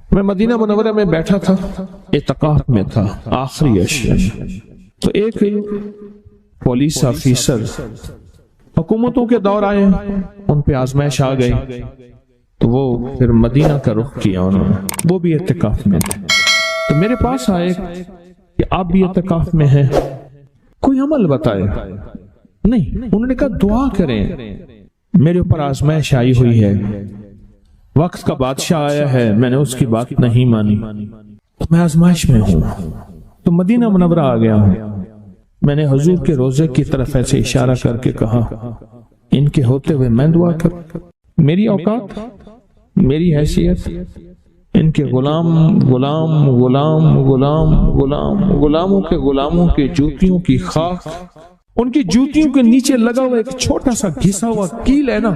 میں مدینہ منورہ میں بیٹھا تھا، اعتکاف میں تھا، آخری عشر، تو ایک پولیس آفیسر، حکومتوں کے دور آئے، ان پہ آزمائش آ گئی، تو وہ پھر مدینہ کا رخ کیا انہوں نے، وہ بھی اعتکاف میں تھے، تو میرے پاس آئے کہ آپ بھی اعتکاف میں ہیں، کوئی عمل بتائے؟ نہیں، انہوں نے کہا دعا کریں، میرے اوپر آزمائش آئی ہوئی ہے، وقت کا بادشاہ آیا ہے، میں نے اس کی بات نہیں مانی، میں آزمائش میں ہوں، تو مدینہ منورہ آ گیا ہوں۔ میں نے حضور کے روزے کی طرف ایسے اشارہ کر کے کہا ان کے ہوتے ہوئے میں دعا کر، میری اوقات، میری حیثیت، ان کے غلام غلام غلام غلام غلام غلاموں کے غلاموں کے جوتیوں کی خاک، ان کی جوتیوں کے نیچے لگا ہوا ایک چھوٹا سا گھسا ہوا کیل ہے نا،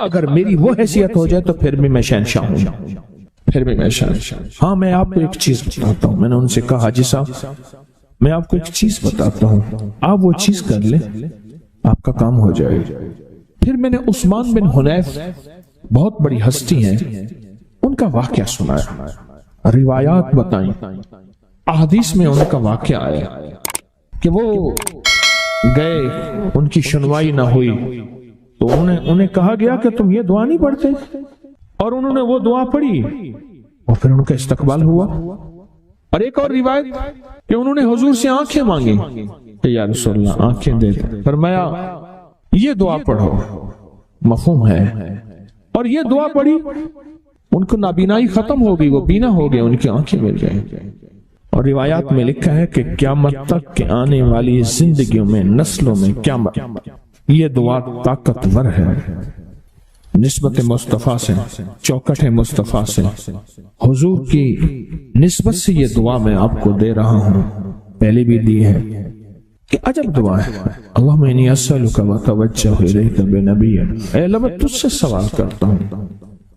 اگر میری وہ حیثیت ہو جائے تو پھر بھی میں شہنشاہ ہوں، پھر بھی میں شہنشاہ۔ ہاں میں آپ کو ایک چیز بتاتا ہوں، میں نے ان سے کہا حاجی صاحب میں آپ کو ایک چیز بتاتا ہوں، آپ وہ چیز کر لیں، آپ کا کام ہو جائے۔ پھر میں نے عثمان بن حنیف، بہت بڑی ہستی ہیں، ان کا واقعہ سنایا، روایات بتائیں، احادیث میں ان کا واقعہ آیا کہ وہ گئے، ان کی سنوائی نہ ہوئی، تو انہیں کہا گیا کہ تم یہ دعا نہیں پڑھتے، اور انہوں نے وہ دعا پڑھی اور پھر ان کا استقبال ہوا۔ اور ایک اور روایت کہ انہوں نے حضور سے آنکھیں مانگی کہ یا رسول اللہ آنکھیں دے دیں، فرمایا یہ دعا پڑھو، مفہوم ہے، اور یہ دعا پڑھی، ان کو نابینائی ختم ہو گئی، وہ بینا ہو گئے، ان کی آنکھیں مل گئیں۔ اور روایات میں لکھا ہے کہ قیامت تک کے آنے والی زندگیوں میں، نسلوں میں قیامت، یہ دعا طاقتور ہے، نسبت مصطفیٰ سے، چوکٹ مصطفیٰ سے، حضور کی نسبت سے یہ دعا میں آپ کو دے رہا ہوں، پہلے بھی دی ہے، کہ عجب دعا ہے۔ اللہم انی اسألک واتوجہ الیک بنبی، اے اللہ میں تجھ سے سوال کرتا ہوں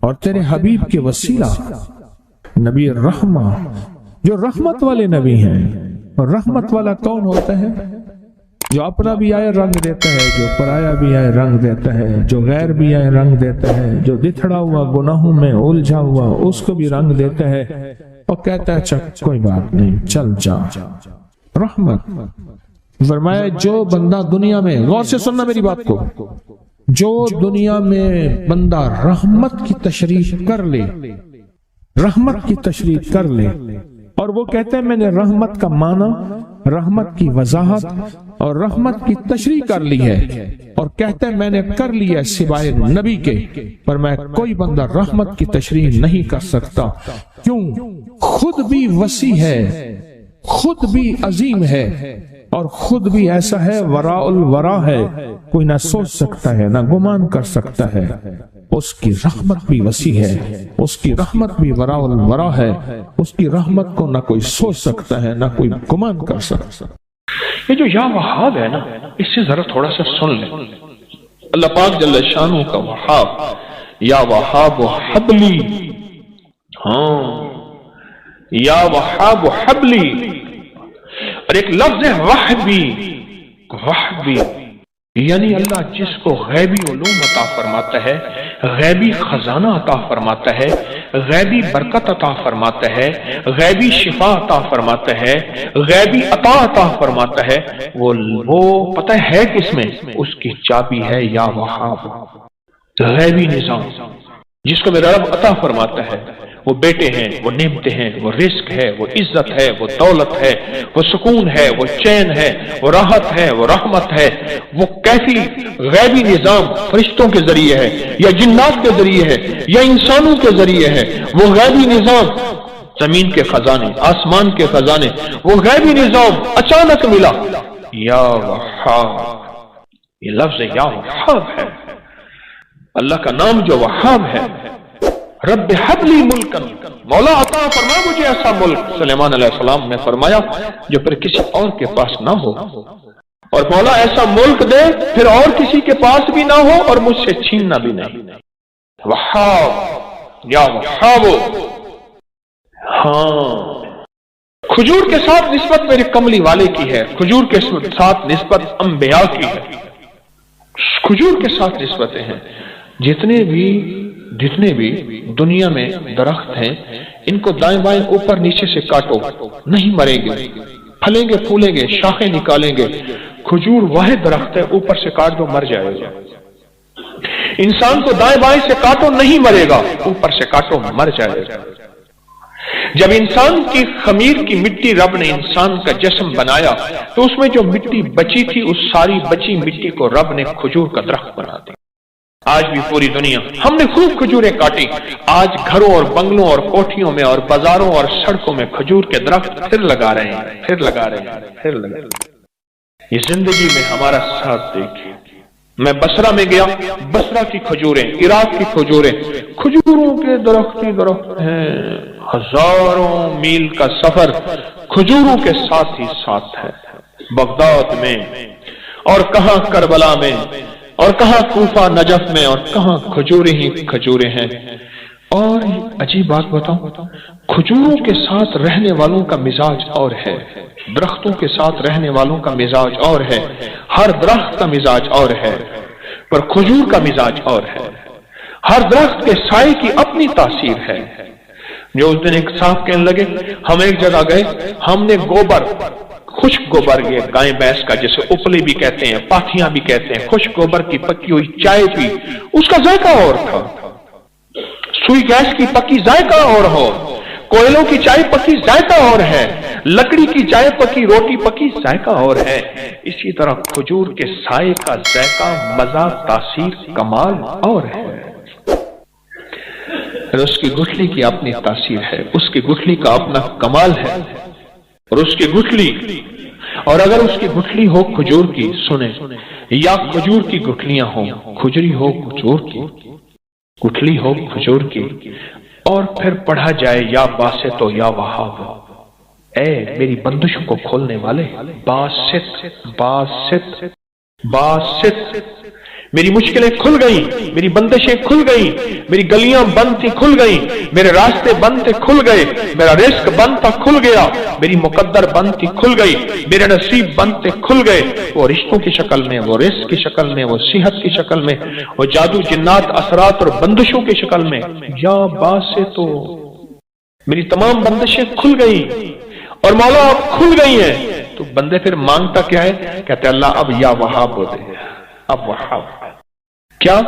اور تیرے حبیب کے وسیلہ نبی الرحمہ، جو رحمت والے نبی ہیں، اور رحمت والا کون ہوتا ہے؟ جو اپنا بھی آئے رنگ دیتا ہے، جو پرایا بھی آئے رنگ دیتا ہے، جو غیر بھی آئے رنگ دیتا ہے، جو دتھڑا ہوا گناہوں میں الجھا ہوا اس کو بھی رنگ دیتا ہے، اور کہتا ہے چک کوئی بات نہیں چل جا، رحمت۔ فرمایا جو بندہ دنیا میں، غور سے سننا میری بات کو، جو دنیا میں بندہ رحمت کی تشریح کر لے، رحمت کی تشریح کر لے، اور وہ کہتے ہیں میں نے رحمت کا معنی، رحمت کی وضاحت اور رحمت کی تشریح کر لی ہے، اور کہتے ہیں میں نے کر لیا سوائے نبی کے، پر میں کوئی بندہ رحمت کی تشریح نہیں کر سکتا، کیوں؟ خود بھی وسیع ہے، خود بھی عظیم ہے، اور خود بھی ایسا ہے وراء الورا ہے، کوئی نہ سوچ سکتا ہے نہ گمان کر سکتا ہے، اس کی رحمت بھی وسیع ہے، اس کی رحمت بھی وراء الورا ہے، اس کی رحمت کو نہ کوئی سوچ سکتا ہے نہ کوئی گمان کر سکتا۔ یہ جو یا وہاب ہے نا، اس سے ذرا تھوڑا سا سن لیں، اللہ پاک جل شانہ کا وہاب، یا وہاب حبلی، ہاں یا وہاب حبلی، اور ایک لفظ ہے وحبی، وحبی، یعنی اللہ جس کو غیبی علوم عطا فرماتا ہے، غیبی خزانہ عطا فرماتا ہے، غیبی برکت عطا فرماتا ہے، غیبی شفا عطا فرماتا ہے، غیبی عطا فرماتا ہے، وہ پتہ ہے کس میں؟ اس کی چابی ہے یا وہاب، غیبی نظام جس کو میرا رب عطا فرماتا ہے، وہ بیٹے ہیں، وہ نعمتیں ہیں، وہ رزق ہے، وہ عزت ہے، وہ دولت ہے، وہ سکون ہے، وہ چین ہے، وہ راحت ہے، وہ رحمت ہے، وہ کیفی غیبی نظام فرشتوں کے ذریعے ہے یا جنات کے ذریعے ہے یا انسانوں کے ذریعے ہے، وہ غیبی نظام، زمین کے خزانے، آسمان کے خزانے، وہ غیبی نظام اچانک ملا، یا وہاب، یہ لفظ یا وہاب ہے، اللہ کا نام جو وہاب ہے، رب حبلی ملکن، مولا عطا فرما مجھے ایسا ملک، سلیمان علیہ السلام نے فرمایا جو پھر کسی اور کے پاس نہ ہو، اور مولا ایسا ملک دے پھر اور کسی کے پاس بھی نہ ہو اور مجھ سے چھیننا بھی نہیں، وہاب یا وہاب۔ ہاں کھجور کے ساتھ نسبت میرے کملی والے کی ہے، کھجور کے ساتھ نسبت انبیاء کی ہے، کھجور کے ساتھ نسبتیں ہیں، جتنے بھی جتنے بھی دنیا میں درخت ہیں ان کو دائیں بائیں اوپر نیچے سے کاٹو نہیں مریں گے، پھلیں گے پھولیں گے، شاخیں نکالیں گے۔ کھجور واحد درخت ہے، اوپر سے کاٹ دو مر جائے گا۔ انسان کو دائیں بائیں سے کاٹو نہیں مرے گا، اوپر سے کاٹو مر جائے گا۔ جب انسان کی خمیر کی مٹی رب نے انسان کا جسم بنایا تو اس میں جو مٹی بچی تھی اس ساری بچی مٹی کو رب نے کھجور کا درخت بنا دیا۔ آج بھی پوری دنیا ہم نے خوب کھجوریں کاٹی، آج گھروں اور بنگلوں اور کوٹھیوں میں اور بازاروں اور سڑکوں میں کھجور کے درخت پھر لگا رہے ہیں، پھر لگا رہے ہیں، پھر لگا رہے ہیں۔ یہ زندگی میں ہمارا ساتھ دیکھیے۔ میں بصرہ میں گیا، بصرہ کی کھجوریں، عراق کی کھجوریں، کھجوروں کے درخت ہی درخت ہیں، ہزاروں میل کا سفر کھجوروں کے ساتھ ہی ساتھ ہے۔ بغداد میں اور کہاں کربلا میں اور کہاں کوفہ نجف میں اور کہاں کھجوریں ہی کھجوریں ہیں۔ اور عجیب بات بتاؤں، کھجوروں کے ساتھ رہنے والوں کا مزاج اور ہے، درختوں کے ساتھ رہنے والوں کا مزاج اور ہے، ہر درخت کا مزاج اور ہے، پر کھجور کا مزاج اور ہے۔ ہر درخت کے سائے کی اپنی تاثیر ہے۔ جو اس دن ایک صاحب کہنے لگے، ہم ایک جگہ گئے، ہم نے گوبر، خشک گوبر، یہ گائے بھینس کا جسے اپلی بھی کہتے ہیں، پاتھیاں بھی کہتے ہیں، خشک گوبر کی پکی ہوئی چائے پی، اس کا ذائقہ اور تھا۔ سوئی گیس کی پکی ذائقہ اور ہو، کوئلوں کی چائے پکی ذائقہ اور ہے، لکڑی کی چائے پکی، روٹی پکی ذائقہ اور ہے۔ اسی طرح کھجور کے سائے کا ذائقہ، مزہ، تاثیر، کمال اور ہے۔ اس کی گٹھلی کی اپنی تاثیر ہے، اس کی گٹھلی کا اپنا کمال ہے، اور اس کی گٹھلی، اور اگر اس کی گٹھلی ہو کھجور کی، سنیں، یا کھجور کی گٹھلیاں ہوں، کھجری ہو کھجور کی، گٹھلی ہو کھجور کی، اور پھر پڑھا جائے یا باسط یا وہاب، اے میری بندشوں کو کھولنے والے، باسط باسط باسط، میری مشکلیں کھل گئیں، میری بندشیں کھل گئیں، میری گلیاں بند تھی کھل گئیں، میرے راستے بند تھے کھل گئے، میرا رزق بند تھا کھل گیا، میری مقدر بند تھی کھل گئی، میرے نصیب بند تھے کھل گئے، وہ رشتوں کی شکل میں، وہ رزق کی شکل میں، وہ صحت کی شکل میں، وہ جادو جنات اثرات اور بندشوں کی شکل میں، یا باسطو، میری تمام بندشیں کھل گئیں، اور مولا اب کھل گئی ہیں۔ تو بندے پھر مانگتا کیا ہے؟ کہتے اللہ اب یا وہاب ہو دے، اب وہاب، کیا؟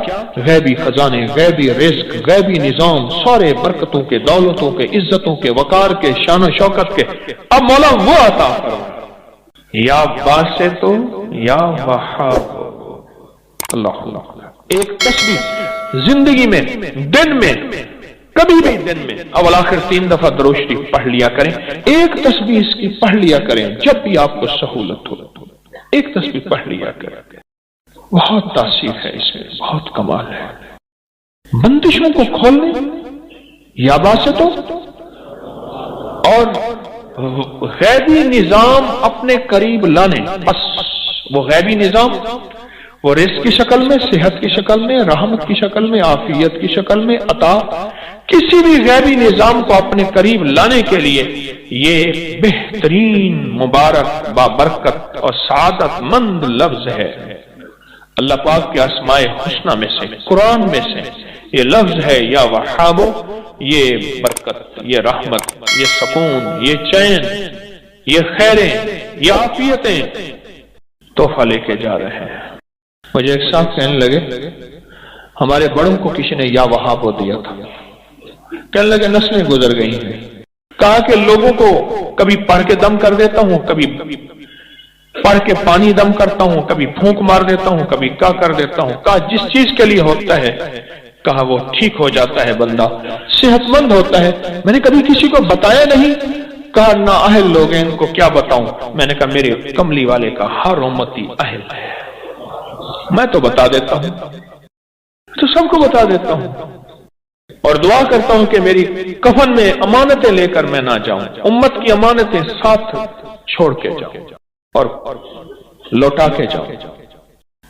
غیبی خزانے، غیبی رزق، غیبی نظام، سارے برکتوں کے، دولتوں کے، عزتوں کے، وقار کے، شان و شوکت کے، اب مولا وہ عطا فرما، یا باسطو یا وہاب۔ اللہ اللہ، ایک تسبیح زندگی میں، دن میں، کبھی بھی دن میں اول آخر 3 دفعہ درود شریف پڑھ لیا کریں، ایک تسبیح اس کی پڑھ لیا کریں جب بھی آپ کو سہولت ہو، ایک تسبیح پڑھ لیا کریں، بہت تاثیر ہے اس میں، بہت کمال ہے۔ بندشوں کو کھولنے، یا باسطو، اور غیبی نظام اپنے قریب لانے، بس وہ غیبی نظام، وہ رزق کی شکل میں، صحت کی شکل میں، رحمت کی شکل میں، عافیت کی شکل میں، عطا، کسی بھی غیبی نظام کو اپنے قریب لانے کے لیے یہ ایک بہترین، مبارک، بابرکت اور سعادت مند لفظ ہے۔ اللہ پاک کے اسماء حسنہ میں سے، قرآن میں سے یہ لفظ ہے، یا وہابو، یہ برکت، یہ رحمت، یہ سکون، یہ چین، یہ خیریں، یہ عافیتیں تحفہ لے کے جا رہے ہیں۔ مجھے ایک صاحب کہنے لگے ہمارے بڑوں کو کسی نے یا وہابو دیا تھا، کہنے لگے نسلیں گزر گئی ہیں، کہا کہ لوگوں کو کبھی پڑھ کے دم کر دیتا ہوں، کبھی پڑھ کے پانی دم کرتا ہوں، کبھی پھونک مار دیتا ہوں، کبھی کیا کر دیتا ہوں، کہا جس چیز کے لیے ہوتا ہے، کہا وہ ٹھیک ہو جاتا ہے، بندہ صحت مند ہوتا ہے۔ میں نے کبھی کسی کو بتایا نہیں، کہا نا اہل لوگ ہیں، ان کو کیا بتاؤں؟ میں نے کہا میرے کملی والے کا ہر امتی اہل ہے، میں تو بتا دیتا ہوں، تو سب کو بتا دیتا ہوں، اور دعا کرتا ہوں کہ میری کفن میں امانتیں لے کر میں نہ جاؤں، امت کی امانتیں ساتھ چھوڑ کے جاؤں اور لوٹا کے جاؤں۔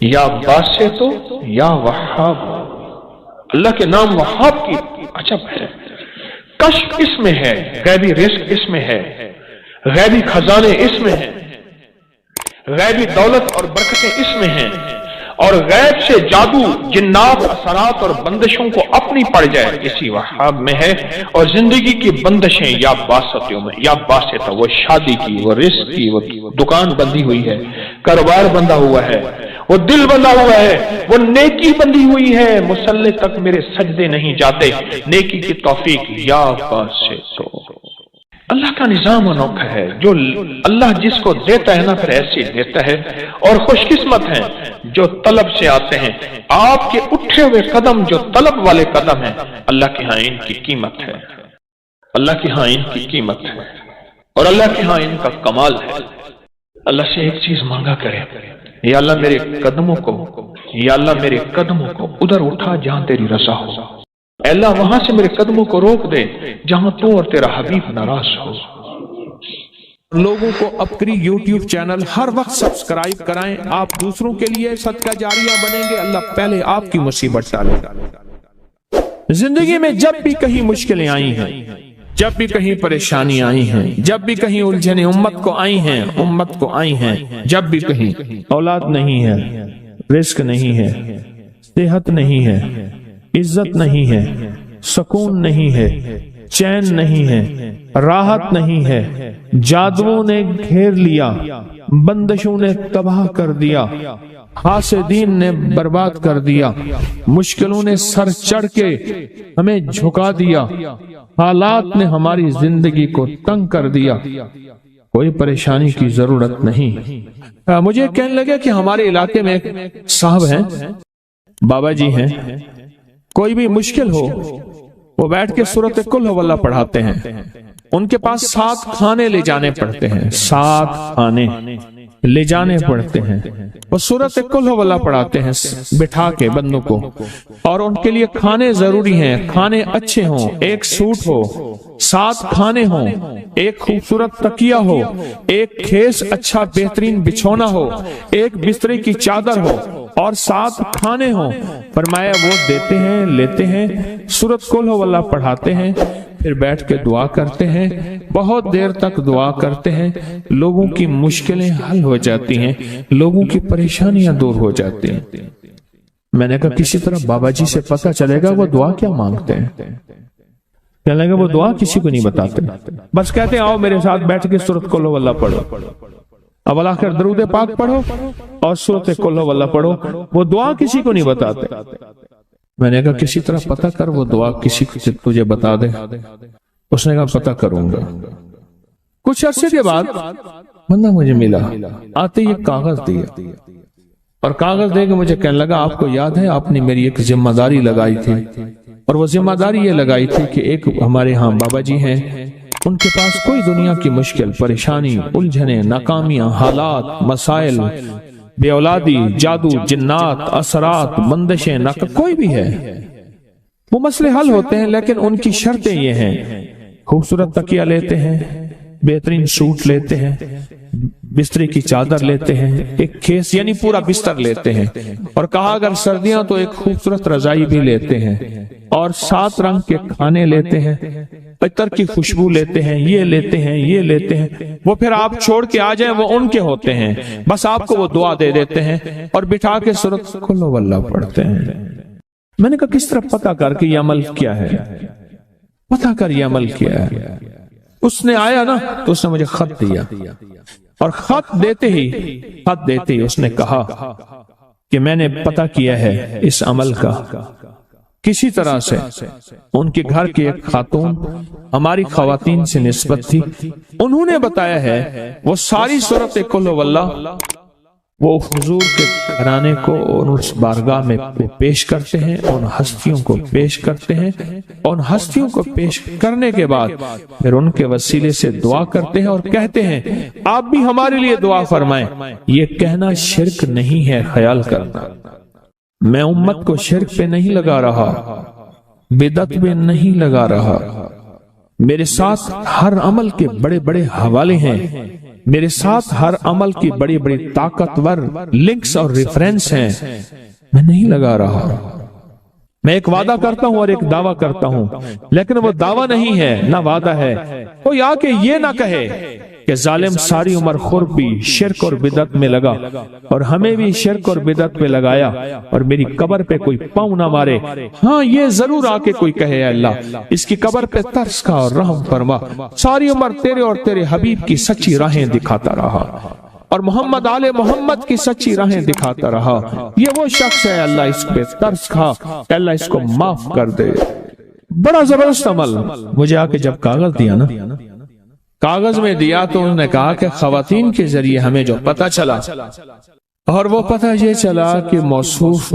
یا باسطو یا وہاب، اللہ کے نام وہاب کی عجب ہے، کشف اس میں ہے، غیبی رزق اس میں ہے، غیبی خزانے اس میں ہیں، غیبی دولت اور برکتیں اس میں ہیں، اور غیب سے جادو، جنات، اثرات اور بندشوں کو اپنی پڑ جائے، اسی وہاب میں ہے۔ اور زندگی کی بندشیں یا باستوں میں، یا باسطہ، وہ شادی کی، وہ رزق کی، وہ دکان بندی ہوئی ہے، کاروبار بندہ ہوا ہے، وہ دل بندہ ہوا ہے، وہ نیکی بندی ہوئی ہے، مصلی تک میرے سجدے نہیں جاتے، نیکی کی توفیق یا باسطو۔ اللہ کا نظام انوکھا ہے، جو اللہ جس کو دیتا ہے نا پھر ایسے دیتا ہے، اور خوش قسمت ہیں جو طلب سے آتے ہیں۔ آپ کے اٹھے ہوئے قدم جو طلب والے قدم ہیں، اللہ کے ہاں ان کی قیمت ہے، اللہ کے ہاں ان کی قیمت ہے، اور اللہ کے ہاں ان کا کمال ہے۔ اللہ سے ایک چیز مانگا کرے، یا اللہ میرے قدموں کو، یا اللہ میرے قدموں کو ادھر اٹھا جہاں تیری رضا ہو، اے اللہ وہاں سے میرے قدموں کو روک دے جہاں تو اور تیرا حبیب ناراض ہو۔ لوگوں کو اپکری یوٹیوب چینل ہر وقت سبسکرائب کرائیں، آپ دوسروں کے لیے صدقہ جاریہ بنیں گے، اللہ پہلے آپ کی مصیبت ٹالے گا۔ زندگی میں جب بھی کہیں مشکلیں آئی ہیں، جب بھی کہیں پریشانی آئی ہیں، جب بھی کہیں الجھنیں امت کو آئی ہیں، جب بھی کہیں اولاد نہیں ہے، رزق نہیں ہے، صحت نہیں ہے، عزت نہیں ہے، سکون نہیں ہے، چین نہیں ہے، راحت نہیں ہے، جادوؤں نے گھیر لیا، بندشوں نے تباہ کر دیا، حاسدین نے برباد کر دیا، مشکلوں نے سر چڑھ کے ہمیں جھکا دیا، حالات نے ہماری زندگی کو تنگ کر دیا۔ کوئی پریشانی کی ضرورت نہیں۔ مجھے کہنے لگے کہ ہمارے علاقے میں ایک صاحب ہیں، بابا جی ہیں، کوئی بھی مشکل ہو وہ بیٹھ کے سورۃ قل ہو اللہ پڑھاتے ہیں، ان کے پاس 7 کھانے لے جانے پڑتے ہیں، 7 کھانے لے جانے پڑتے ہیں، وہ سورۃ قل ہو اللہ پڑھاتے ہیں بٹھا کے بندوں کو، اور ان کے لیے کھانے ضروری ہیں، کھانے اچھے ہوں، ایک سوٹ ہو، 7 کھانے ہوں، ایک خوبصورت تکیہ ہو، ایک کھیس اچھا بہترین بچھونا ہو، ایک بسترے کی چادر ہو، اور 7 کھانے ہوں۔ فرمایا وہ دیتے ہیں، لیتے ہیں، سورۃ قل ہو اللہ پڑھاتے ہیں، پھر بیٹھ کے دعا کرتے ہیں، بہت دیر تک دعا کرتے ہیں، لوگوں کی مشکلیں حل ہو جاتی ہیں، لوگوں کی پریشانیاں دور ہو جاتی ہیں۔ میں نے کہا کسی طرح بابا جی سے پتہ چلے گا وہ دعا کیا مانگتے ہیں۔ کہنے لگا وہ دعا کسی کو نہیں بتاتے، بس کہتے ہیں آؤ میرے ساتھ بیٹھ کے سورۃ قل ہو اللہ پڑھو، اب اللہ کر درود پاک پڑھو اور سورۃ قل ہو اللہ پڑھو، وہ دعا کسی کو نہیں بتاتے۔ میں نے کہا کسی طرح پتہ کر وہ دعا کسی کو تجھے بتا دے۔ اس نے کہا پتہ کروں گا۔ کچھ عرصے کے بعد بندہ مجھے ملا، آتے یہ کاغذ دیا، اور کاغذ دے کے مجھے کہنے لگا آپ کو یاد ہے آپ نے میری ایک ذمہ داری لگائی تھی، اور وہ ذمہ داری یہ لگائی تھی کہ ایک ہمارے ہاں بابا جی ہیں، ان کے پاس کوئی دنیا کی مشکل، پریشانی، الجھنیں، ناکامیاں، حالات، مسائل، بے اولادی، جادو، جنات، اثرات، بندشیں، کوئی بھی ہے، وہ مسئلے حل ہوتے ہیں، لیکن ان کی شرطیں یہ ہیں، خوبصورت تکیہ لیتے ہیں، بہترین سوٹ لیتے ہیں، بستری کی چادر لیتے ہیں، ایک کھیس یعنی پورا بستر لیتے ہیں، اور کہا اگر سردیاں تو ایک خوبصورت رضائی بھی لیتے ہیں، اور 7 رنگ کے کھانے لیتے ہیں، عطر کی خوشبو لیتے ہیں، یہ لیتے ہیں، یہ لیتے ہیں، وہ پھر آپ چھوڑ کے آ جائیں وہ ان کے ہوتے ہیں، بس آپ کو وہ دعا دے دیتے ہیں اور بٹھا کے سورۃ قل ہو اللہ پڑھتے ہیں۔ میں نے کہا کس طرح پتہ کر کے یہ عمل کیا ہے، پتہ کر یہ عمل کیا ہے۔ اس نے آیا نا تو اس نے مجھے خط دیا، اور خط دیتے ہی اس نے کہا کہ میں نے پتہ کیا ہے اس عمل کا، کسی طرح سے ان کے گھر کی ایک خاتون ہماری خواتین سے نسبت تھی، انہوں نے بتایا ہے وہ ساری سورۃ قل ہو اللہ وہ حضور کے گھرانے کو اس بارگاہ میں پیش کرتے ہیں، ان ہستیوں کو پیش کرتے ہیں، ان ہستیوں کو پیش کرنے کے بعد پھر ان کے وسیلے سے دعا کرتے ہیں اور کہتے ہیں آپ بھی ہمارے لیے دعا فرمائیں۔ یہ کہنا شرک نہیں ہے، خیال کرنا، میں امت کو شرک پہ نہیں لگا رہا، بدعت پہ نہیں لگا رہا، میرے ساتھ ہر عمل کے بڑے بڑے حوالے ہیں، میرے ساتھ ہر عمل کی بڑی بڑی طاقتور لنکس اور ریفرنس ہیں، میں نہیں لگا رہا، میں ایک وعدہ کرتا ہوں اور ایک دعویٰ کرتا ہوں، لیکن وہ دعویٰ نہیں ہے نہ وعدہ ہے۔ کوئی آ کے یہ نہ کہے کہ ظالم ساری عمر خور بھی شرک اور بدعت میں لگا اور ہمیں بھی شرک اور بدعت میں لگایا، اور میری قبر پہ کوئی پاؤں نہ مارے، ہاں یہ ضرور آ کے کوئی کہے اے اللہ اس کی قبر پہ ترس کھا اور رحم فرما، ساری عمر تیرے اور تیرے حبیب کی سچی راہیں دکھاتا رہا اور محمد آل محمد کی سچی راہیں دکھاتا رہا، یہ وہ شخص ہے اللہ اس پہ ترس کھا، اللہ اس کو معاف کر دے۔ بڑا زبردست عمل۔ مجھے آ کے جب کاغذ دیا نا، کاغذ میں دیا تو انہوں نے کہا کہ خواتین کے ذریعے ہمیں جو پتہ چلا، اور وہ پتہ یہ چلا کہ موصوف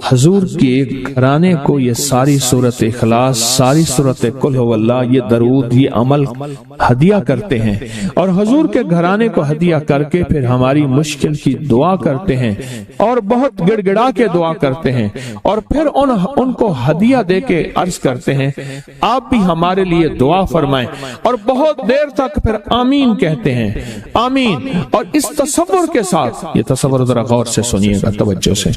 حضور کے گھرانے کو یہ ساری سورت اخلاص، ساری سورت قل هو اللہ، یہ درود، یہ عمل ہدیہ کرتے ہیں، اور حضور کے گھرانے کو ہدیہ کر کے پھر ہماری مشکل کی دعا کرتے ہیں اور بہت گڑ گڑا کے دعا کرتے ہیں، اور پھر ان کو ہدیہ دے کے عرض کرتے ہیں آپ بھی ہمارے لیے دعا فرمائیں، اور بہت دیر تک پھر آمین کہتے ہیں، آمین۔ اور اس تصور کے ساتھ، یہ تصور ذرا غور سے سنیے گا توجہ سے،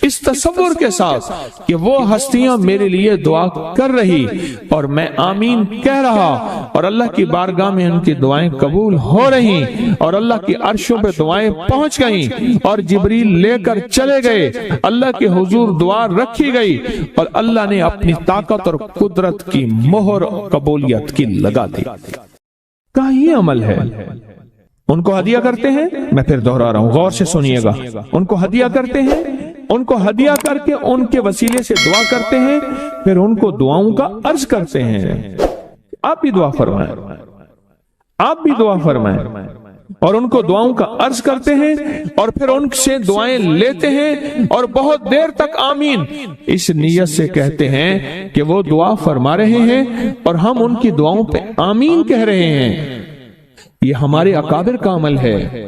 اس تصور کے ساتھ کہ وہ ہستیاں میرے لیے دعا کر رہی اور میں آمین کہہ رہا، اور اللہ کی بارگاہ میں ان کی دعائیں قبول ہو رہی، اور اللہ کی عرشوں پہ دعائیں پہنچ گئیں، اور جبریل لے کر چلے گئے، اللہ کے حضور دعا رکھی گئی، اور اللہ نے اپنی طاقت اور قدرت کی مہر قبولیت کی لگا دی۔ کہا یہ عمل ہے۔ ان کو ہدیہ کرتے ہیں، میں پھر دوہرا رہا ہوں، غور سے سنیے گا، ان کو ہدیہ کرتے ہیں، ان کو ہدیہ کر کے ان کے وسیلے سے دعا کرتے ہیں، پھر ان کو دعاؤں کا عرض کرتے ہیں آپ بھی دعا فرمائیں، آپ بھی دعا فرمائیں، اور ان کو دعاؤں کا عرض کرتے ہیں، اور پھر ان سے دعائیں لیتے ہیں، اور بہت دیر تک آمین اس نیت سے کہتے ہیں کہ وہ دعا فرما رہے ہیں اور ہم ان کی دعاؤں پہ آمین کہہ رہے ہیں۔ یہ ہمارے اکابر کا عمل ہے،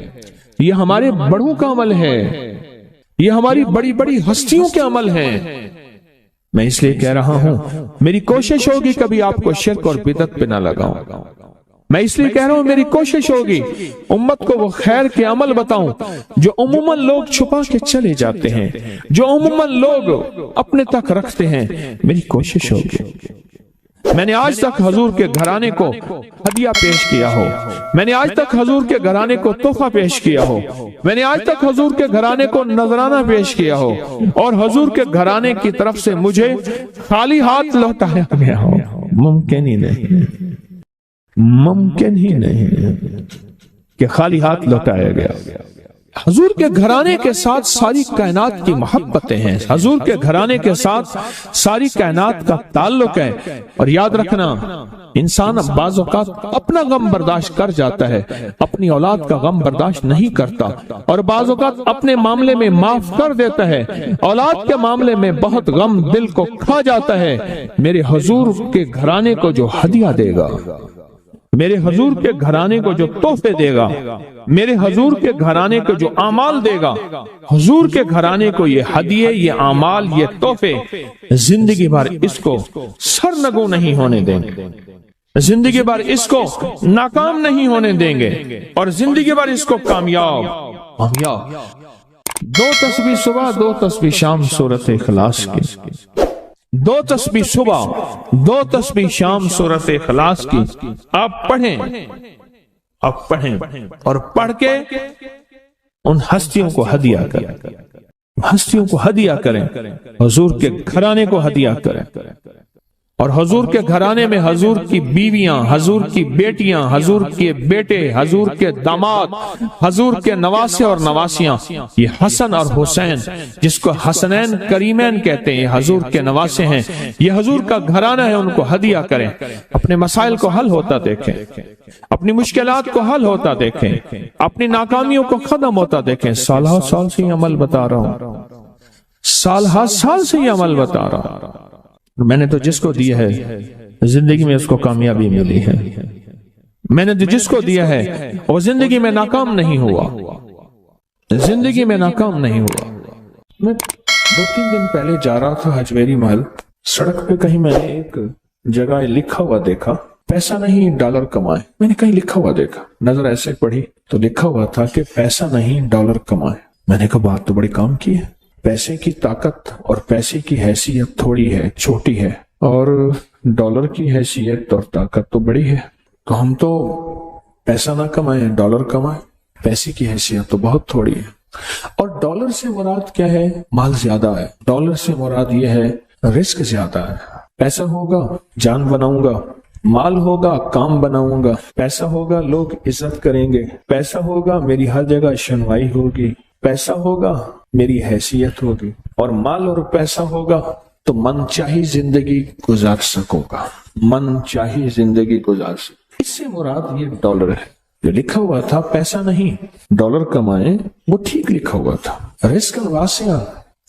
یہ ہمارے بڑوں کا عمل ہے، یہ ہماری بڑی بڑی ہستیوں کے عمل ہیں۔ میں اس لیے کہہ رہا ہوں میری کوشش ہوگی کبھی آپ کو شرک اور بدعت پہ نہ لگاؤں، میں اس لیے کہہ رہا ہوں میری کوشش ہوگی امت کو وہ خیر کے عمل بتاؤں جو عموماً لوگ چھپا کے چلے جاتے ہیں، جو عموماً لوگ اپنے تک رکھتے ہیں، میری کوشش ہوگی۔ میں نے آج تک حضور کے گھرانے کو ہدیہ پیش کیا ہو، میں نے آج تک حضور کے گھرانے کو تحفہ پیش کیا ہو، میں نے آج تک حضور کے گھرانے کو نذرانہ پیش کیا ہو، اور حضور کے گھرانے کی طرف سے مجھے خالی ہاتھ لوٹایا گیا ہو۔ ممکن ہی نہیں، ممکن ہی نہیں کہ خالی ہاتھ لوٹایا گیا۔ حضور کے گھرانے کے ساتھ ساری کائنات کی محبتیں ہیں، حضور کے گھرانے کے ساتھ ساری کائنات کا تعلق ہے، اور یاد رکھنا انسان بعض اوقات اپنا غم برداشت کر جاتا ہے، اپنی اولاد کا غم برداشت نہیں کرتا، اور بعض اوقات اپنے معاملے میں معاف کر دیتا ہے، اولاد کے معاملے میں بہت غم دل کو کھا جاتا ہے۔ میرے حضور کے گھرانے کو جو ہدیہ دے گا، میرے حضور کے گھرانے کو جو تحفے دے گا، میرے حضور کے گھرانے کو جو اعمال دے گا، حضور کے گھرانے کو یہ ہدیے، یہ اعمال، یہ تحفے زندگی بھر اس کو سرنگوں نہیں ہونے دیں گے، زندگی بھر اس کو ناکام نہیں ہونے دیں گے، اور زندگی بھر اس کو کامیاب۔ 2 تسبیح صبح 2 تسبیح شام سورت اخلاص کی، 2 تسبیح صبح 2 تسبیح شام سورت اخلاص کی آپ پڑھیں، آپ پڑھیں، اور پڑھ کے ان ہستیوں کو ہدیہ کریں، ہستیوں کو ہدیہ کریں، حضور کے گھرانے کو ہدیہ کریں، اور حضور کے گھرانے میں حضور کی بیویاں، حضور کی بیٹیاں، حضور کے بیٹے، حضور کے داماد، حضور کے نواسے اور نواسیاں، یہ حسن اور حسین جس کو حسنین کریمین کہتے ہیں، یہ حضور کے نواسے ہیں، یہ حضور کا گھرانہ ہے، ان کو ہدیہ کریں، اپنے مسائل کو حل ہوتا دیکھیں، اپنی مشکلات کو حل ہوتا دیکھیں، اپنی ناکامیوں کو ختم ہوتا دیکھیں۔ سال سے یہ عمل بتا رہا ہوں، سال سے یہ عمل بتا رہا ہوں۔ میں نے تو جس کو دیا ہے زندگی میں اس کو کامیابی ملی ہے، میں نے تو جس کو دیا ہے وہ زندگی میں ناکام نہیں ہوا، زندگی میں ناکام نہیں ہوا۔ میں 2-3 دن پہلے جا رہا تھا حجویری محل، سڑک پہ کہیں میں نے ایک جگہ لکھا ہوا دیکھا، پیسہ نہیں ڈالر کمائے۔ میں نے کہیں لکھا ہوا دیکھا، نظر ایسے پڑھی تو لکھا ہوا تھا کہ پیسہ نہیں ڈالر کمائے۔ میں نے کہا بات تو بڑی کام کی ہے، پیسے کی طاقت اور پیسے کی حیثیت تھوڑی ہے، چھوٹی ہے، اور ڈالر کی حیثیت اور طاقت تو بڑی ہے۔ تو ہم تو پیسہ نہ کمائیں، ڈالر کمائیں۔ پیسے کی حیثیت تو بہت تھوڑی ہے، اور ڈالر سے مراد کیا ہے؟ مال زیادہ ہے۔ ڈالر سے مراد یہ ہے رزق زیادہ ہے۔ پیسہ ہوگا جان بناؤں گا، مال ہوگا کام بناؤں گا، پیسہ ہوگا لوگ عزت کریں گے، پیسہ ہوگا میری ہر جگہ شنوائی ہوگی، پیسہ ہوگا میری حیثیت ہوگی، اور مال اور پیسہ ہوگا تو من چاہی زندگی گزار سکوں گا، من چاہی زندگی گزار سکوں۔ اس سے مراد یہ ڈالر ہے۔ جو لکھا ہوا تھا پیسہ نہیں ڈالر کمائیں، وہ ٹھیک لکھا ہوا تھا۔ رزق واسع،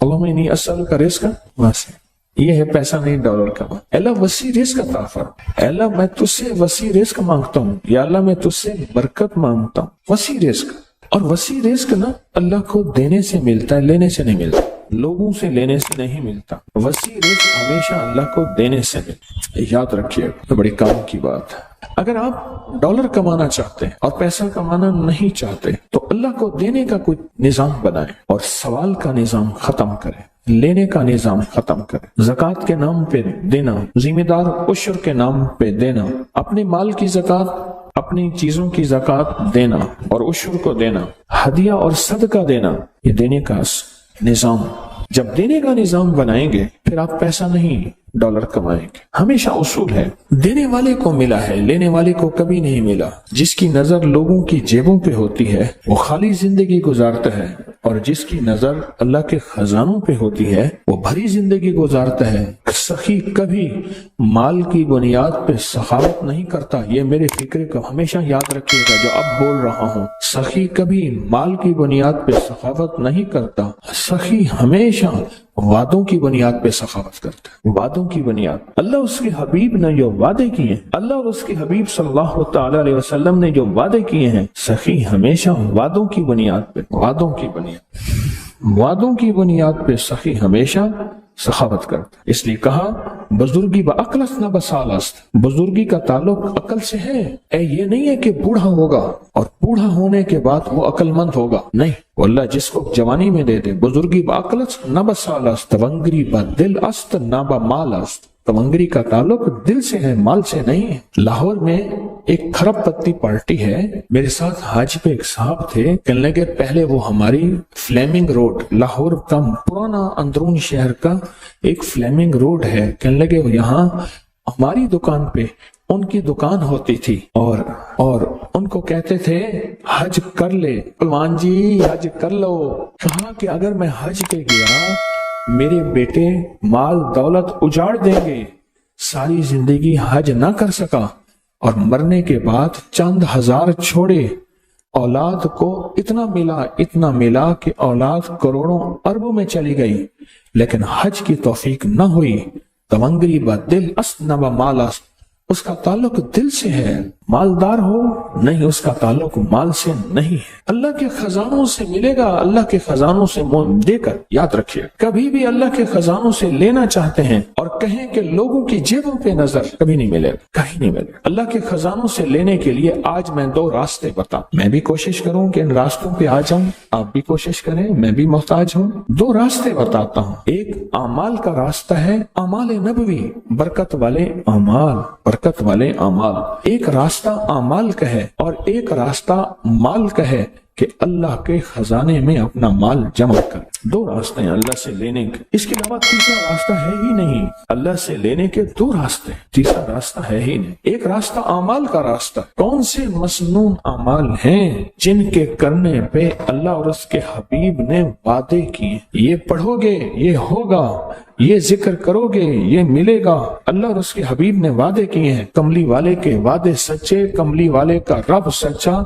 اللہم انی اسألک رزقا واسع، یہ ہے پیسہ نہیں ڈالر کما۔ اللہ وسیع رزق عطا فرما، اللہ میں تجھ سے وسیع رزق مانگتا ہوں، یا اللہ میں تجھ سے برکت مانگتا ہوں۔ وسیع رزق، اور وسیع رزق نا اللہ کو دینے سے ملتا ہے، لینے سے نہیں ملتا، لوگوں سے لینے سے نہیں ملتا۔ وسیع رزق ہمیشہ اللہ کو دینے سے ملتا، یاد رکھیے، یہ بڑی کام کی بات ہے۔ اگر آپ ڈالر کمانا چاہتے ہیں اور پیسہ کمانا نہیں چاہتے تو اللہ کو دینے کا کوئی نظام بنائیں، اور سوال کا نظام ختم کریں، لینے کا نظام ختم کریں۔ زکوٰۃ کے نام پہ دینا، ذمہ دار عشر کے نام پہ دینا، اپنے مال کی زکوٰۃ، اپنی چیزوں کی زکوٰۃ دینا اور عشر کو دینا، ہدیہ اور صدقہ دینا، یہ دینے کا نظام۔ جب دینے کا نظام بنائیں گے پھر آپ پیسہ نہیں ڈالر کمائیں گے۔ ہمیشہ اصول ہے دینے والے کو ملا ہے، لینے والے کو کبھی نہیں ملا۔ جس کی نظر لوگوں کی جیبوں پہ ہوتی ہے وہ خالی زندگی گزارتا ہے، اور جس کی نظر اللہ کے خزانوں پہ ہوتی ہے وہ بھری زندگی گزارتا ہے۔ سخی کبھی مال کی بنیاد پہ سخاوت نہیں کرتا، یہ میرے فکر کو ہمیشہ یاد رکھیے گا جو اب بول رہا ہوں۔ سخی کبھی مال کی بنیاد پہ سخاوت نہیں کرتا، سخی ہمیشہ وعدوں کی بنیاد پہ سخاوت کرتا ہے، وعدوں کی بنیاد۔ اللہ اس کے حبیب نے جو وعدے کیے، اللہ اور اس کے حبیب صلی اللہ تعالی علیہ وسلم نے جو وعدے کیے ہیں، سخی ہمیشہ وعدوں کی بنیاد پہ، وعدوں کی بنیاد پہ سخی ہمیشہ سخاوت کرتا ہے۔ اس لیے کہا بزرگی با عقلست نہ بسالست، بزرگی کا تعلق عقل سے ہے۔ یہ نہیں ہے کہ بوڑھا ہوگا اور بوڑھا ہونے کے بعد وہ عقل مند ہوگا، نہیں، وہ اللہ جس کو جوانی میں دے دے۔ بزرگی با عقلست نہ بسالست، تونگری با دل است نہ با مال است، تونگری کا تعلق دل سے ہے، مال سے نہیں ہے۔ لاہور میں ایک کھرب پتی پارٹی ہے، میرے ساتھ حاج پہ ایک صاحب تھے، کہنے لگے پہلے وہ ہماری فلیمنگ روڈ، لاہور کا پرانا اندرون شہر کا ایک فلیمنگ روڈ ہے، کہنے لگے یہاں ہماری دکان پہ ان کی دکان ہوتی تھی، اور ان کو کہتے تھے حج کر لے پلوان جی، حج کر لو۔ کہا کہ اگر میں حج پہ گیا میرے بیٹے مال دولت اجاڑ دیں گے، ساری زندگی حج نہ کر سکا، اور مرنے کے بعد چند ہزار چھوڑے، اولاد کو اتنا ملا کہ اولاد کروڑوں اربوں میں چلی گئی، لیکن حج کی توفیق نہ ہوئی۔ تونگری با دل است نہ با مال است، اس کا تعلق دل سے ہے، مالدار ہو نہیں، اس کا تعلق مال سے نہیں ہے۔ اللہ کے خزانوں سے ملے گا، اللہ کے خزانوں سے دے کر، یاد رکھیے کبھی بھی اللہ کے خزانوں سے لینا چاہتے ہیں اور کہیں کہ لوگوں کی جیبوں پہ نظر، کبھی نہیں ملے گا، کہیں نہیں ملے گا۔ اللہ کے خزانوں سے لینے کے لیے آج میں 2 راستے بتاؤں، میں بھی کوشش کروں کہ ان راستوں پہ آ جاؤں، آپ بھی کوشش کریں، میں بھی محتاج ہوں۔ 2 راستے بتاتا ہوں، ایک اعمال کا راستہ ہے، اعمال نبوی، برکت والے اعمال، ایک راستہ اعمال کا ہے، اور ایک راستہ مال کا ہے کہ اللہ کے خزانے میں اپنا مال جمع کر۔ 2 راستے ہیں اللہ سے لینے کے، اس کے علاوہ تیسرا راستہ ہے ہی نہیں۔ اللہ سے لینے کے 2 راستے، تیسرا راستہ ہے ہی نہیں۔ ایک راستہ اعمال کا راستہ، کون سے مسنون اعمال ہیں جن کے کرنے پہ اللہ اور اس کے حبیب نے وعدے کیے، یہ پڑھو گے یہ ہوگا، یہ ذکر کرو گے یہ ملے گا۔ اللہ اور اس کے حبیب نے وعدے کیے ہیں، کملی والے کے وعدے سچے، کملی والے کا رب سچا،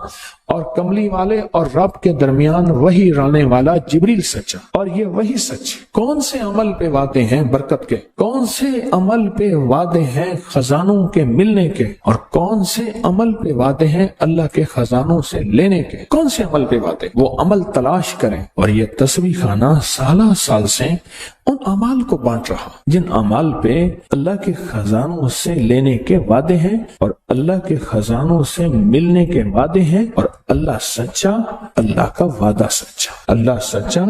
اور کملی والے اور رب کے درمیان وہی لانے والا جبریل سچا، اور یہ وہی سچ۔ کون سے عمل پہ وعدے ہیں برکت کے، کون سے عمل پہ وعدے ہیں خزانوں کے ملنے کے، اور کون سے عمل پہ وعدے ہیں اللہ کے خزانوں سے لینے کے، کون سے عمل پہ وعدے، وہ عمل تلاش کریں۔ اور یہ تسبیح خانہ سالہ سال سے ان اعمال کو بانٹ رہا جن اعمال پہ اللہ کے خزانوں سے لینے کے وعدے ہیں اور اللہ کے خزانوں سے ملنے کے وعدے ہیں، اور اللہ سچا، اللہ کا وعدہ سچا، اللہ سچا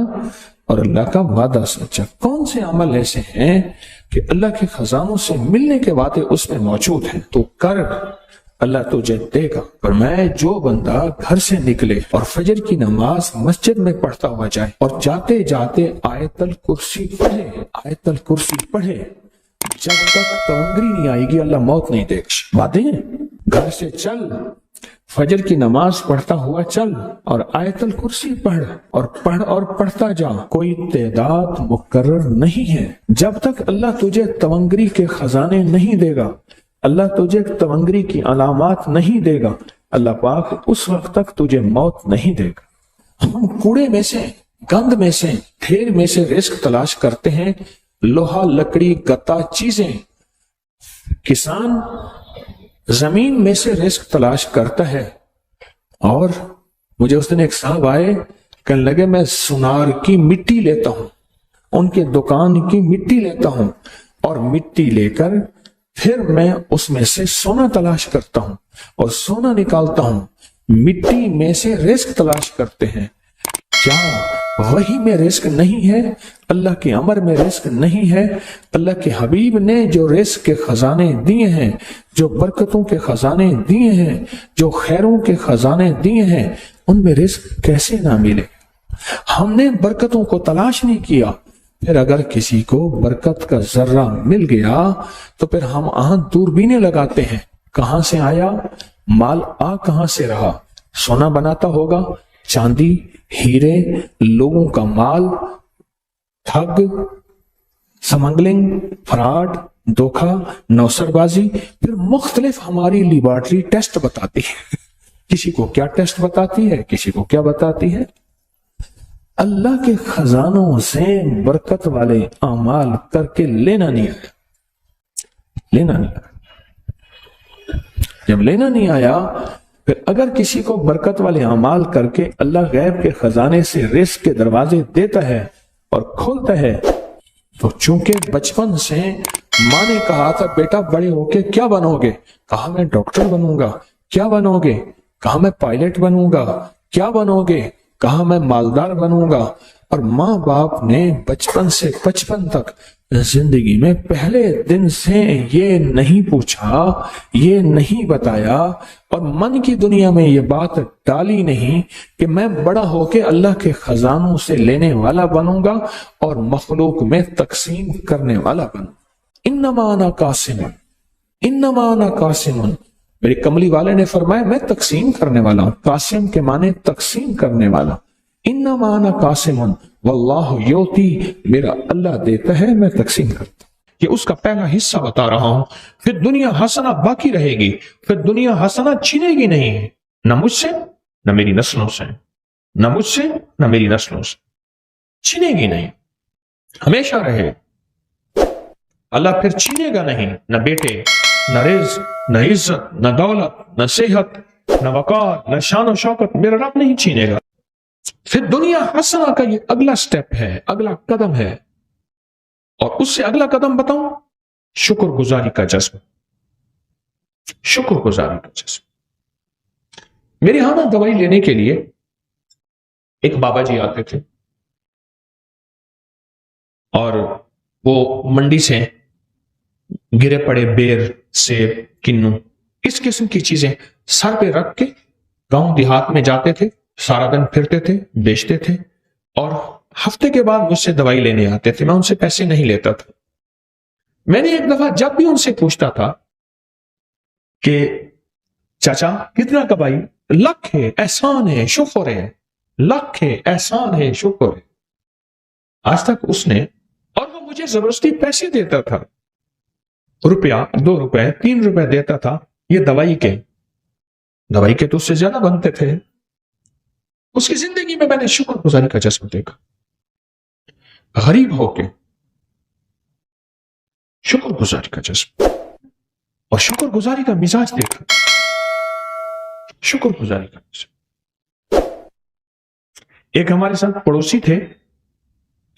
اور اللہ کا وعدہ سچا۔ کون سے عمل ایسے ہیں کہ اللہ کے خزانوں سے ملنے کے وعدے اس میں موجود ہیں، تو کر اللہ تجھے دے گا۔ پر میں جو بندہ گھر سے نکلے اور فجر کی نماز مسجد میں پڑھتا ہوا جائے اور جاتے جاتے آیت الکرسی پڑھے جب تک تونگری نہیں آئے گی اللہ موت نہیں دے گا۔ باتیں گھر سے چل، فجر کی نماز پڑھتا ہوا چل اور آیت الکرسی پڑھ اور پڑھتا جا۔ کوئی تعداد مقرر نہیں ہے جب تک اللہ تجھے تونگری کے خزانے نہیں دے گا، اللہ تجھے تونگری کی علامات نہیں دے گا، اللہ پاک اس وقت تک تجھے موت نہیں دے گا۔ ہم کوڑے میں سے، گند میں سے، ڈھیر میں سے رزق تلاش کرتے ہیں، لوہا، لکڑی، گتا چیزیں۔ کسان زمین میں سے رزق تلاش کرتا ہے، اور مجھے اس دن ایک صاحب آئے، کہنے لگے میں سونار کی مٹی لیتا ہوں، ان کے دکان کی مٹی لیتا ہوں، اور مٹی لے کر پھر میں اس میں سے سونا تلاش کرتا ہوں اور سونا نکالتا ہوں۔ مٹی میں سے رزق تلاش کرتے ہیں۔ کیا وہی میں رزق نہیں ہے؟ اللہ کے امر میں رزق نہیں ہے؟ اللہ کے حبیب نے جو رزق کے خزانے دیے ہیں، جو برکتوں کے خزانے دیے ہیں، جو خیروں کے خزانے دیے ہیں، ان میں رزق کیسے نہ ملے؟ ہم نے برکتوں کو تلاش نہیں کیا۔ پھر اگر کسی کو برکت کا ذرہ مل گیا تو پھر ہم دوربینیں لگاتے ہیں، کہاں سے آیا مال، کہاں سے رہا؟ سونا بناتا ہوگا، چاندی، ہیرے، لوگوں کا مال، ٹھگ، سمگلنگ، فراڈ، دھوکہ، نوسر بازی۔ پھر مختلف ہماری لیبارٹری ٹیسٹ بتاتی ہے، کسی کو کیا ٹیسٹ بتاتی ہے، کسی کو کیا بتاتی ہے۔ اللہ کے خزانوں سے برکت والے اعمال کر کے لینا نہیں آیا۔ جب لینا نہیں آیا، پھر اگر کسی کو برکت والے اعمال کر کے اللہ غیب کے خزانے سے رزق کے دروازے دیتا ہے اور کھولتا ہے، تو چونکہ بچپن سے ماں نے کہا تھا بیٹا بڑے ہو کے کیا بنو گے، کہا میں ڈاکٹر بنوں گا۔ کیا بنو گے؟ کہا میں پائلٹ بنوں گا۔ کیا بنو گے؟ کہا میں مالدار بنوں گا۔ اور ماں باپ نے بچپن سے 55 تک زندگی میں پہلے دن سے یہ نہیں پوچھا، یہ نہیں بتایا، اور من کی دنیا میں یہ بات ڈالی نہیں کہ میں بڑا ہو کے اللہ کے خزانوں سے لینے والا بنوں گا اور مخلوق میں تقسیم کرنے والا بنوں۔ انما انا قاسم، انما انا قاسم۔ میرے کملی والے نے فرمایا میں تقسیم کرنے والا ہوں۔ قاسم کے معنی تقسیم کرنے والا۔ انما انا قاسم واللہ یؤتی، میرا اللہ دیتا ہے، میں تقسیم کرتا ہوں۔ یہ اس کا پہلا حصہ بتا رہا ہوں۔ پھر دنیا حسنہ باقی رہے گی، پھر دنیا حسنہ چھینے گی نہیں، نہ مجھ سے نہ میری نسلوں سے، نہ مجھ سے نہ میری نسلوں سے، چھینے گی نہیں، ہمیشہ رہے۔ اللہ پھر چھینے گا نہیں، نہ بیٹے، نہ رزق، نہ عزت، نہ دولت، نہ صحت، نہ وقار، نہ شان و شوکت، میرا رب نہیں چھینے گا۔ پھر دنیا حسنہ کا یہ اگلا سٹیپ ہے، اگلا قدم ہے، اور اس سے اگلا قدم بتاؤں، شکر گزاری کا جذبہ۔ شکر گزاری کا جذبہ۔ میرے ہاں نا دوائی لینے کے لیے ایک بابا جی آتے تھے، اور وہ منڈی سے گرے پڑے بیر، سیب، کنو، اس قسم کی چیزیں سر پہ رکھ کے گاؤں دیہات میں جاتے تھے، سارا دن پھرتے تھے، بیچتے تھے، اور ہفتے کے بعد مجھ سے دوائی لینے آتے تھے۔ میں ان سے پیسے نہیں لیتا تھا۔ میں نے ایک دفعہ جب بھی ان سے پوچھتا تھا کہ چاچا کتنا کا بھائی؟ لاکھ ہے، احسان ہے، شکر ہے، لاکھ ہے، احسان ہے، شکر ہے۔ آج تک اس نے، اور وہ مجھے زبردستی پیسے دیتا تھا، روپیہ، 2 روپے، 3 روپے دیتا تھا، یہ دوائی کے تو اس سے زیادہ بنتے تھے۔ اس کی زندگی میں میں نے شکر گزاری کا جذبہ دیکھا، غریب ہو کے شکر گزاری کا جذبہ، اور شکر گزاری کا مزاج دیکھا، شکر گزاری کا مزاج۔ ایک ہمارے ساتھ پڑوسی تھے،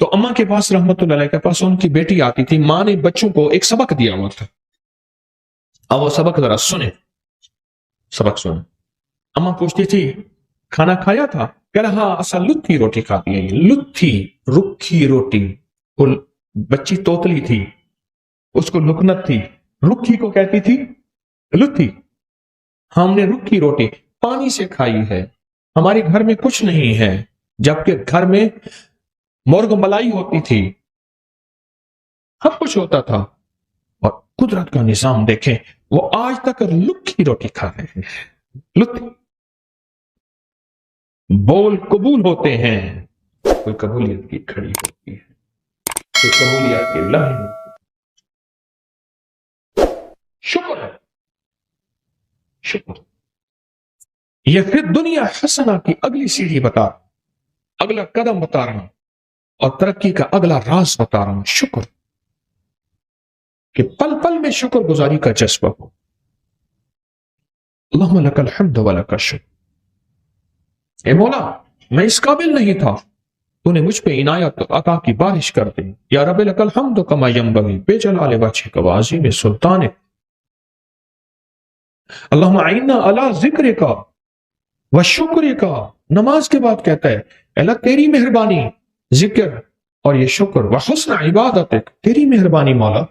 تو اماں کے پاس رحمت اللہ علیہ کے پاس ان کی بیٹی آتی تھی، ماں نے بچوں کو ایک سبق دیا ہوا تھا، اب وہ سبق ذرا سنیں، سبق سنیں۔ اماں پوچھتی تھی کھانا کھایا تھا؟ کہہ رہا ہاں اصل لتھی روٹی کھاتی ہے، لتھی، رکھی روٹی۔ وہ بچی توتلی تھی، اس کو لکنت تھی، رکھی کو کہتی تھی لتھی۔ ہم نے رکھی روٹی پانی سے کھائی ہے، ہمارے گھر میں کچھ نہیں ہے، جبکہ گھر میں مرغ ملائی ہوتی تھی، سب کچھ ہوتا تھا، اور قدرت کا نظام دیکھیں، وہ آج تک لکھی روٹی کھا رہے ہیں، لکھی بول قبول ہوتے ہیں، کوئی قبولیت کی کھڑی ہوتی ہے، کوئی قبولیت کی لہر، شکر ہے، شکر۔ یہ پھر دنیا حسنہ کی اگلی سیڑھی بتا، اگلا قدم بتا رہا ہوں، اور ترقی کا اگلا راز بتا رہا ہوں، شکر، کہ پل پل میں شکر گزاری کا جذبہ ہو۔ اللہم لک الحمد ولک الشکر، اے مولا میں اس قابل نہیں تھا، تو نے مجھ پہ عنایت عطا کی بارش کر دی، یا رب لک الحمد کما ینبغی بجلال وجہک وعظیم سلطانک، اللہم اعنا علی ذکرک و شکرک۔ نماز کے بعد کہتا ہے اللہ تیری مہربانی، ذکر اور یہ شکر، و حسن عبادتک، تیری مہربانی مولا،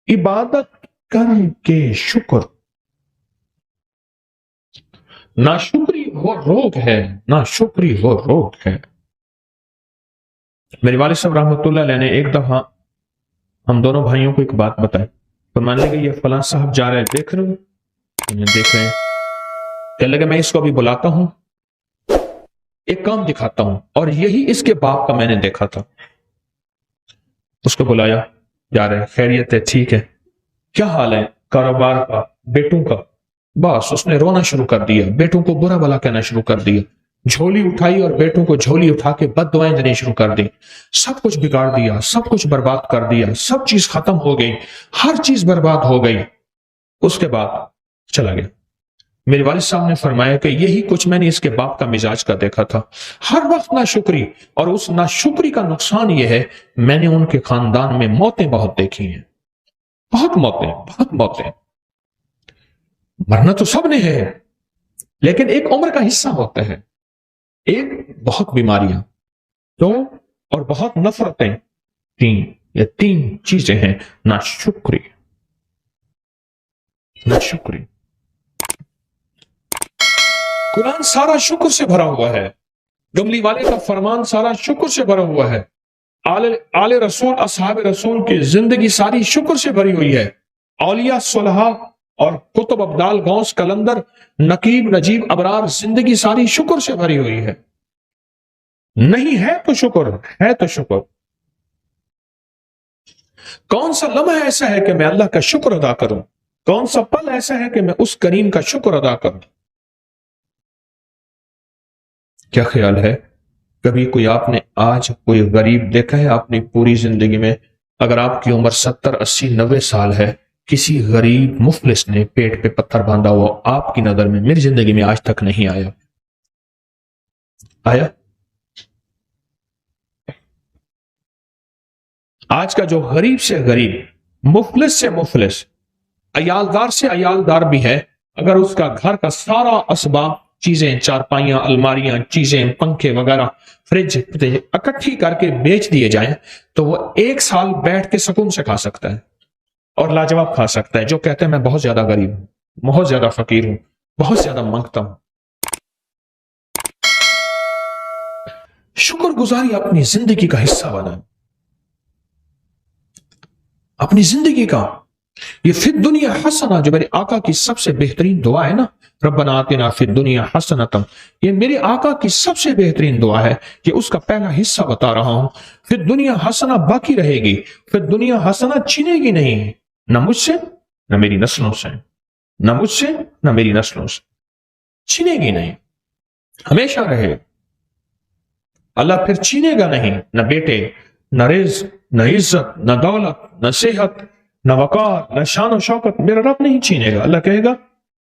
عبادت کر کے شکر۔ ناشکری وہ روگ ہے، ناشکری وہ روگ ہے۔ میرے والد صاحب رحمۃ اللہ علیہ نے ایک دفعہ ہم دونوں بھائیوں کو ایک بات بتائی، فرمانے لگے یہ فلاں صاحب جا رہے، دیکھ رہے ہو، دیکھ رہے ہیں، کہنے لگے میں اس کو ابھی بلاتا ہوں، ایک کام دکھاتا ہوں، اور یہی اس کے باپ کا میں نے دیکھا تھا۔ اس کو بلایا، جا رہے، خیریت ہے، ٹھیک ہے، کیا حال ہے، کاروبار کا، بیٹوں کا، بس اس نے رونا شروع کر دیا، بیٹوں کو برا بھلا کہنا شروع کر دیا، جھولی اٹھائی اور بیٹوں کو جھولی اٹھا کے بد دعائیں دینے شروع کر دی، سب کچھ بگاڑ دیا، سب کچھ برباد کر دیا، سب چیز ختم ہو گئی، ہر چیز برباد ہو گئی۔ اس کے بعد چلا گیا۔ میرے والد صاحب نے فرمایا کہ یہی کچھ میں نے اس کے باپ کا مزاج کا دیکھا تھا، ہر وقت ناشکری، اور اس ناشکری کا نقصان یہ ہے میں نے ان کے خاندان میں موتیں بہت دیکھی ہیں، بہت موتیں، بہت موتیں۔ مرنا تو سب نے ہے، لیکن ایک عمر کا حصہ ہوتا ہے، ایک بہت بیماریاں، دو اور بہت نفرتیں، یہ تین چیزیں ہیں، ناشکری، ناشکری۔ قرآن سارا شکر سے بھرا ہوا ہے، گملی والے کا فرمان سارا شکر سے بھرا ہوا ہے، آل رسول، اصحاب رسول کی زندگی ساری شکر سے بھری ہوئی ہے، اولیاء صلحاء اور قطب ابدال غوث کلندر نقیب نجیب ابرار زندگی ساری شکر سے بھری ہوئی ہے۔ نہیں ہے تو شکر، ہے تو شکر۔ کون سا لمحہ ایسا ہے کہ میں اللہ کا شکر ادا کروں، کون سا پل ایسا ہے کہ میں اس کریم کا شکر ادا کروں۔ کیا خیال ہے کبھی کوئی آپ نے آج کوئی غریب دیکھا ہے اپنی پوری زندگی میں؟ اگر آپ کی عمر 70 80 90 سال ہے، کسی غریب مفلس نے پیٹ پہ پتھر باندھا ہوا آپ کی نظر میں میری زندگی میں آج تک نہیں آیا؟ آیا؟ آج کا جو غریب سے غریب، مفلس سے مفلس، عیالدار سے عیالدار بھی ہے، اگر اس کا گھر کا سارا اسباب، چیزیں، چارپائیاں، الماریاں، چیزیں، پنکھے وغیرہ، فریج اکٹھی کر کے بیچ دیے جائیں تو وہ 1 سال بیٹھ کے سکون سے کھا سکتا ہے، اور لاجواب کھا سکتا ہے۔ جو کہتے ہیں میں بہت زیادہ غریب ہوں، بہت زیادہ فقیر ہوں، بہت زیادہ مانگتا ہوں۔ شکر گزاری اپنی زندگی کا حصہ بنائیں، اپنی زندگی کا۔ یہ فی الدنیا حسنہ جو میرے آقا کی سب سے بہترین دعا ہے نا، ربنا آتنا فی الدنیا حسنۃ، یہ میرے آقا کی سب سے بہترین دعا ہے، کہ اس کا پہلا حصہ بتا رہا ہوں۔ فی الدنیا حسنہ باقی رہے گی، فی الدنیا حسنہ چھنے گی نہیں، نہ مجھ سے نہ میری نسلوں سے، نہ مجھ سے نہ میری نسلوں سے، چھنے گی نہیں، ہمیشہ رہے۔ اللہ پھر چھینے گا نہیں، نہ بیٹے، نہ رزق، نہ عزت، نہ دولت، نہ صحت، نہ وقار، نہ شان و شوکت، میرا رب نہیں چھینے گا۔ اللہ کہے گا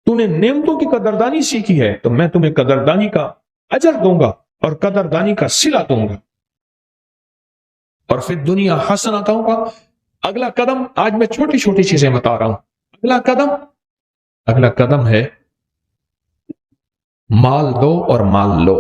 تو نے نعمتوں کی قدردانی سیکھی ہے تو میں تمہیں قدردانی کا اجر دوں گا اور قدردانی کا صلہ دوں گا۔ اور پھر دنیا حسنہ کہوں گا۔ اگلا قدم، آج میں چھوٹی چھوٹی چیزیں بتا رہا ہوں، اگلا قدم ہے مال دو اور مال لو۔